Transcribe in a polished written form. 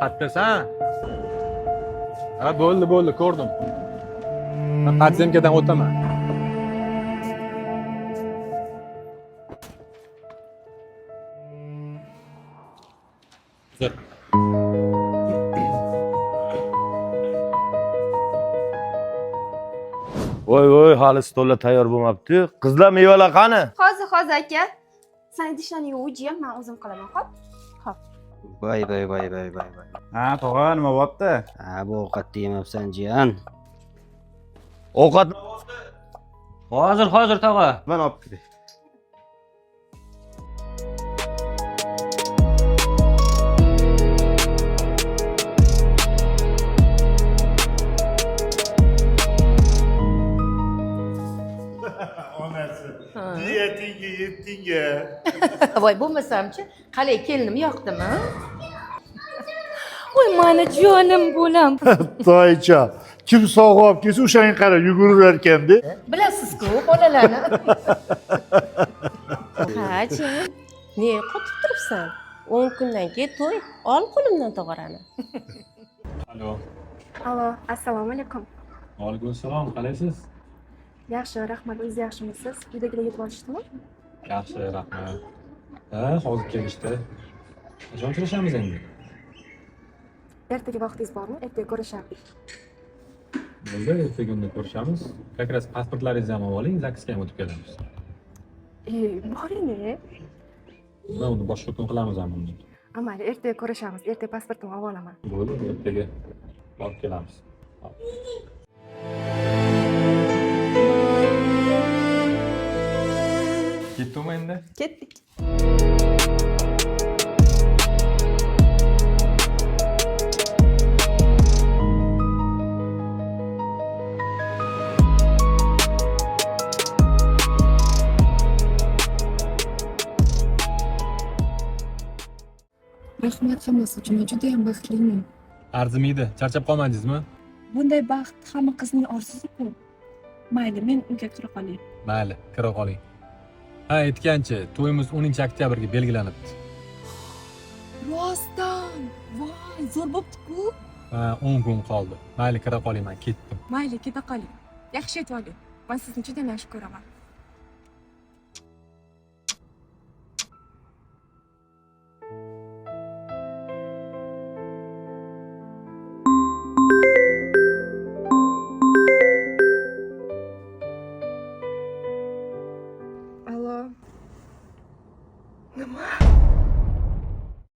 Qayerdasan? Ha, bo'ldi, ko'rdim. Men Qadzemkadan o'taman. Dur. Voy, hali stollar tayyor bo'lmabdi. Qizlar mevalar qani? Hozir aka. Sen idishlarni yuvib, men o'zim qilaman, xo'p? Voy. Ha, tog'a nima bo'pti? Ha, bu ovqatni yemabsan, jiyan. Ovqat Hozir tog'a. Men olib kiray. Niyetinga yetdinga. Voy bo'lmasamchi, qalay kelinim yoqdimi? Voy mani jonim bo'lam. Toycha, kim sovg'a olib kelsa o'shanga qarab yugurar ekanda. Bilasiz-ku bolalarni. Ha-chi. Ne qotib turibsan? 10 kundan keyin to'y, ol qo'limdan tog'orani. Allo, assalomu alaykum. Alaykum assalom, qalaysiz? Yaxshi, rahmat. O'zingiz yaxshimisiz? Uydagilar yetib olishdimi? Yaxshi, rahmat. Ha, hozir kelishdi. Qachon uchrashamiz endi? Ertaga vaqtingiz bormi? Ertaga ko'rishardik. Bo'ldi, ertaga unda ko'rishamiz. Как раз pasportlaringizni ham oling, zaksga ham o'tib kelamiz. Boring-e. Nima uni boshqa kun qilamiz ham uni. Amayli, ertaga ko'rishamiz. Ertaga pasportimni olib olaman. Bo'ldi, ertaga olib kelamiz. Ketdimi endi? Ketdik. Rahmat hammasi uchun. Juda ham baxtliman. Arzimaydi. Charchab qolmadingizmi? Bunday baxt hamma qizning orzusi-ku. Mayli, men uyga kira qolay. Mayli, kira qoling. Ha, aytgancha, to'yimiz 10-oktyabrga belgilanibdi. Rostdan. Voy, zo'r bo'pti-ku. Ha, 10 kun qoldi. Mayli, kira qoling, men ketdim. Mayli, keta qoling. Yaxshi aytib oling. Men sizni juda yaxshi ko'raman.